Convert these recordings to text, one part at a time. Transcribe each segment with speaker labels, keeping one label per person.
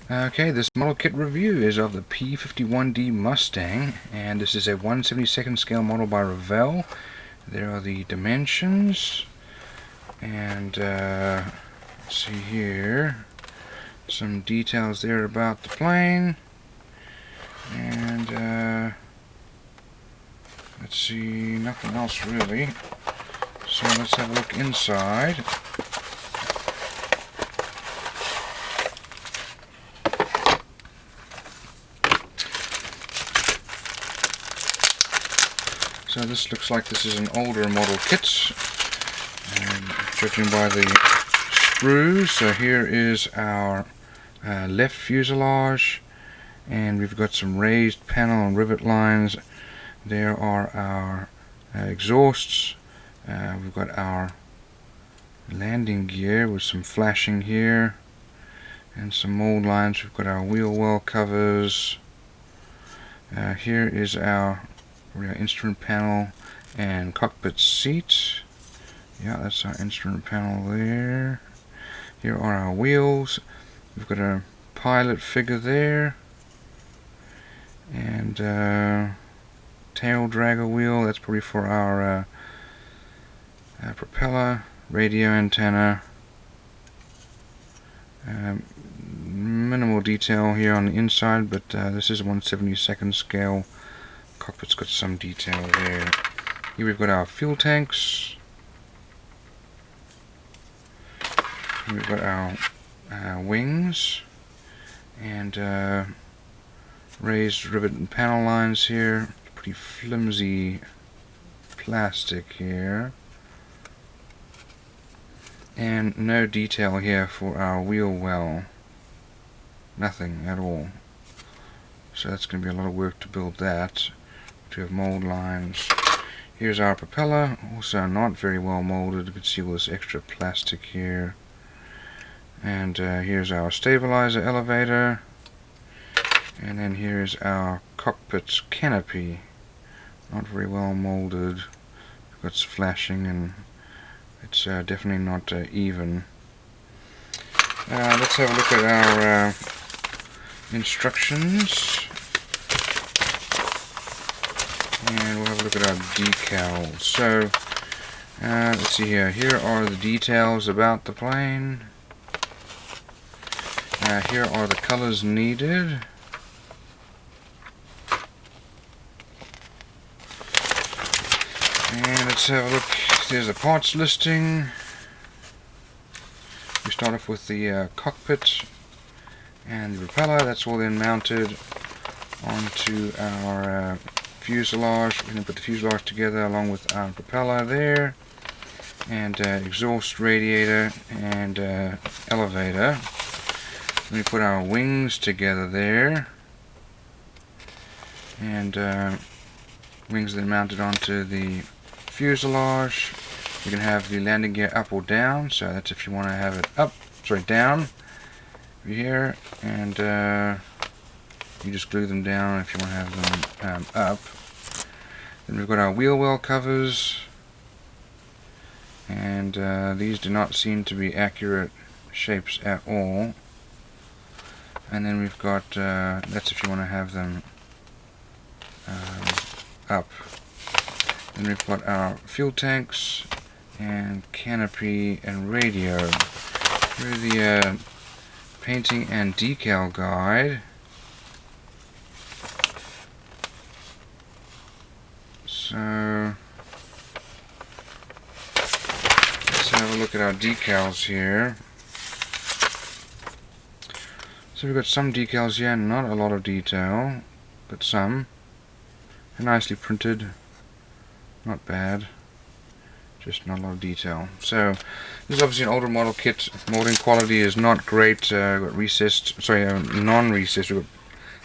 Speaker 1: Okay, this model kit review is of the P-51D Mustang, and this is a 1/72nd scale model by Revell. There are the dimensions, and let's see here, some details there about the plane, and let's see, nothing else really. So let's have a look inside. So this looks like this is an older model kit, judging by the sprues. So here is our left fuselage, and we've got some raised panel and rivet lines. There are our exhausts. We've got our landing gear with some flashing here and some mold lines. We've got our wheel well covers. Here is our instrument panel and cockpit seat. Yeah, that's our instrument panel there. Here are our wheels. We've got a pilot figure there, and tail dragger wheel. That's probably for our propeller, radio antenna. Minimal detail here on the inside, but this is a 1/72nd scale. Cockpit's got some detail there. Here we've got our fuel tanks. Here we've got our wings, and raised rivet and panel lines here. Pretty flimsy plastic here. And no detail here for our wheel well. Nothing at all. So that's going to be a lot of work to build that. To have mold lines. Here's our propeller, also not very well molded. You can see all this extra plastic here. And here's our stabilizer elevator. And then here's our cockpit canopy. Not very well molded. Got some flashing, and it's definitely not even. Let's have a look at our instructions. And we'll have a look at our decals. So, let's see here. Here are the details about the plane. Here are the colors needed. And let's have a look. There's the parts listing. We start off with the cockpit and the propeller. That's all then mounted onto our fuselage. We're going to put the fuselage together along with our propeller there, and exhaust, radiator, and elevator. Then we put our wings together there, and wings then mounted onto the fuselage. You can have the landing gear up or down, so that's if you want to have it down here, and you just glue them down if you want to have them up. Then we've got our wheel well covers, and these do not seem to be accurate shapes at all. And then we've got, that's if you want to have them up. Then we've got our fuel tanks and canopy and radio. Here's the painting and decal guide. So let's have a look at our decals here. So we've got some decals here, not a lot of detail, but some. They're nicely printed, not bad, just not a lot of detail. So this is obviously an older model kit. Molding quality is not great. Got non-recessed. We've got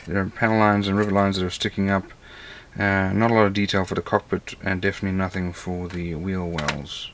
Speaker 1: there are panel lines and rivet lines that are sticking up. Not a lot of detail for the cockpit, and definitely nothing for the wheel wells.